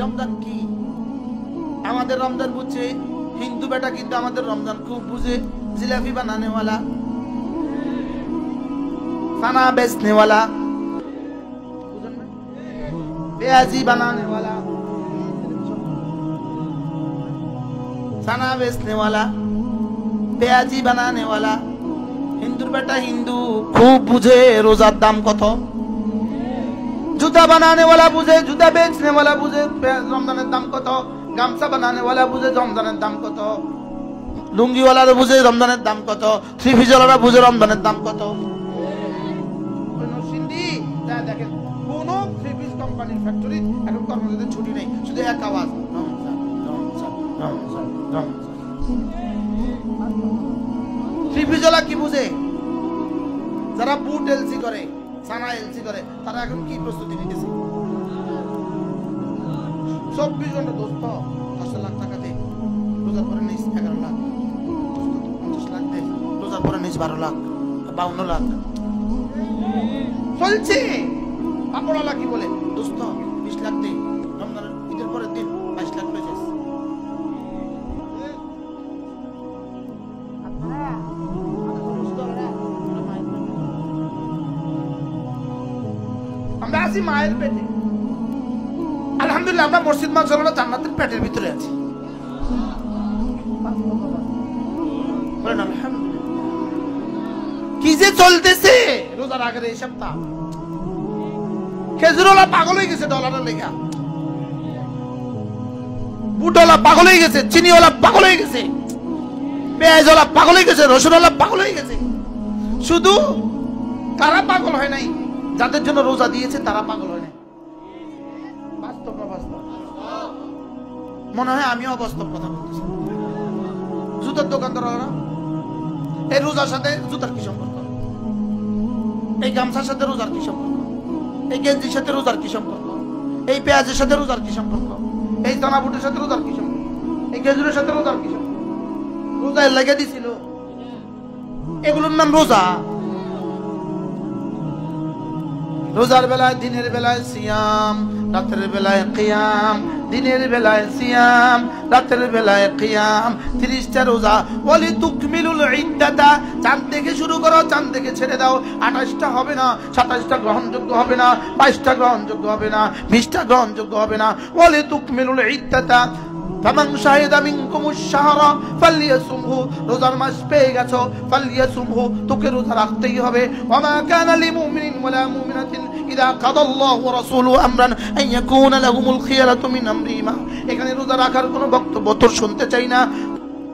রমজান কি? আমাদের রমজান বুঝছে হিন্দু বেটা, কিন্তু আমাদের রমজান খুব বুঝে। জিলাপি বানানেওয়ালা, खाना बेचने वाला, प्याजी बनाने वाला, खाना बेचने वाला, प्याजी बनाने वाला। हिंदुर बेटा हिंदू खूब बुझे रोजार दाम कत। जूता बनाने वाला बुझे, जूता बेचने वाला बुझे रमजाনের दाम कत। गामछा बनाने वाला बुझे रमजाনের दाम कत। लुंगी वाला बुझे रमजाনের दाम कत। थ्री पिस वाला बुझे रमजाনের दाम कत। দেখেন কোন থ্রি পিস কোম্পানির ফ্যাক্টরি এখন কর্মচারীদের ছুটি নেই, শুধু এক আওয়াজ রমজান রমজান রমজান রমজান। থ্রি পিস ওয়ালা কি বুঝে? যারা বুট এলসি করে, সানা এলসি করে, তারা এখন কি প্রস্তুতি নিতেছে? 24 ঘন্টা দোস্ত 10 লাখ টাকা দে, রোজার পরে নিস 11 লাখ, 50 লাখ দে, রোজার পরে নিস 12 লাখ 52 লাখ চলছে। কাপড়ওয়ালা কি বলে? দোস্ত 20 লাখ দে, রমজানের ঈদের পরের দিন 22 লাখ পেয়ে যাস। আমরা আছি মায়ের পেটে, আলহামদুলিল্লাহ। আমরা মসজিদ মাসাল্লাহ জান্নাতের পেটের ভিতরে আছি। বলেন আলহামদুলিল্লাহ। কি যে চলতেছে রোজার আগের এই সপ্তাহ। খেজুরওয়ালা পাগল হয়ে গেছে ডলারের লেগা, বুটওয়ালা পাগল হয়ে গেছে, চিনিওয়ালা পাগল হয়ে গেছে, পেঁয়াজওয়ালা পাগল হয়ে গেছে, রসুনওয়ালা পাগল হয়ে গেছে। শুধু তারা পাগল হয় নাই, যাদের জন্য রোজা দিয়েছে তারা পাগল হয় নাই। বাস্তব না বাস্তব? মনে হয় আমিও অবাস্তব কথা বলতেছি। জুতার দোকানদাররা, এই রোজার সাথে জুতার কি সম্পর্ক? এই গামছার সাথে রোজার কি সম্পর্ক? এই গেঞ্জির সাথে রোজার কি সম্পর্ক? এই পেঁয়াজের সাথে রোজার কি সম্পর্ক? এই দানা বুটের সাথে রোজার কি সম্পর্ক? এই খেজুরের সাথে রোজার কি সম্পর্ক? রোজা লেগে দিছিল, এগুলোর নাম রোজা। রোজার বেলায় দিনের বেলায় সিয়াম, রাতের বেলায় কিয়াম, দিনের বেলায় সিয়াম, রাতের বেলায় কিয়াম। 30টা রোজা। ওয়ালি তুকমিলুল ইদ্দাতা, চাঁদ থেকে শুরু করো, চাঁদ থেকে ছেড়ে দাও। 28টা হবে না, 27টা গ্রহণযোগ্য হবে না, 22টা গ্রহণযোগ্য হবে না, 20টা গ্রহণযোগ্য হবে না। ওয়ালি তুকমিলুল ইদ্দাতা ফামান শাহিদা মিনকুমুশ শাহরা ফালইয়াসুমহু, রোজার মাস পেয়ে গেছো ফালইয়াসুমহু, তোকে রোজা রাখতেই হবে। ওয়ামা কানা লিমুমিনিন ওয়ালা মুমিনাতিন ইযা কাদাল্লাহু ওয়া রাসূলুহু আমরান আন ইয়াকুনা লাহুমুল খিয়ারাতু মিন আমরিহিম। এখানে রোজা রাখার কোনো বক্তব্য তোর শুনতে চাই না,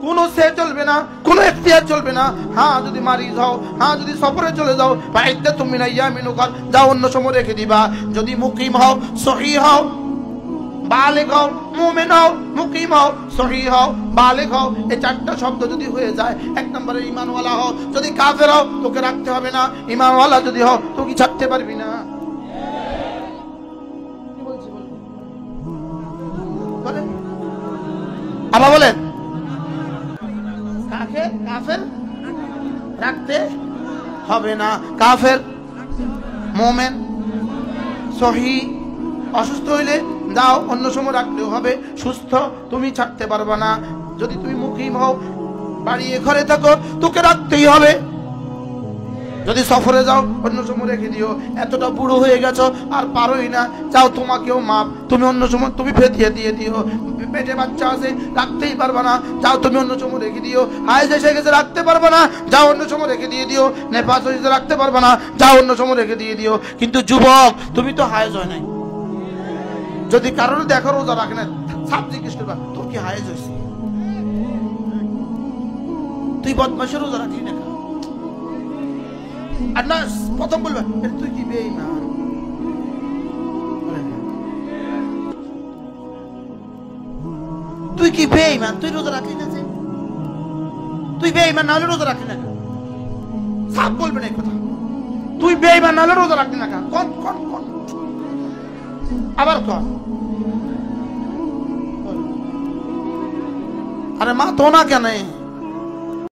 কোনো সে চলবে না, কোনো ইখতিয়ার চলবে না। হ্যাঁ যদি মারিজ হও, হ্যাঁ যদি সফরে চলে যাও, ফাইদ্দাতুম মিন আইয়ামিন উখর, যাও অন্য সময় রেখে দিবা। যদি মুকিম হও, সহিহ হও, বালেগ হও, মুমিন হও, মুকিম হও, সহিহ হও, বালেগ হও, এই 4টা শব্দ যদি হয়ে যায়, 1 নম্বরে ঈমানওয়ালা হও। যদি কাফের হও তোকে রাখতে হবে না, ঈমানওয়ালা যদি হও তুই ছাড়তে পারবি না। কি বলছি বলেন, আবার বলেন। কাফের রাখতে হবে না, কাফের, মুমিন, সহিহ। অসুস্থ হইলে যাও অন্য সময় রাখলেও হবে, সুস্থ তুমি ছাড়তে পারবা না। যদি তুমি মুকিম হও, বাড়িয়ে ঘরে থাকো, তোকে রাখতেই হবে। যদি সফরে যাও অন্য সময় রেখে দিও। এতটা বুড়ো হয়ে গেছো আর পারোই না, যাও তোমাকেও মাপ, তুমি অন্য সময় তুমি ফেতিয়ে দিয়ে দিও। পেটে বাচ্চা আছে রাখতেই পারবা না, যাও তুমি অন্য সময় রেখে দিও। হায়েজ এসে গেছে রাখতে পারবা না, যাও অন্য সময় রেখে দিয়ে দিও। নেপাস হয়েছে রাখতে পারবা না, যাও অন্য সময় রেখে দিয়ে দিও। কিন্তু যুবক তুমি তো হায়েজ হয় নাই, যদি কারণে দেখো রোজা রাখে না, সাপ জিজ্ঞেস করবা তোর কি হায়েজ হয়েছে? তুই বদমাশে রোজা রাখলি না। আর না প্রথম বলবা তুই কি বেঈমান, তুই কি বেঈমান, তুই রোজা রাখলি না, যে তুই বেঈমান না হলে রোজা রাখলি না। সাপ বলবে না এই কথা, তুই বেঈমান না হলে রোজা রাখলি না। কোন কোন কোন আবার কর। আরে মা তো না কেন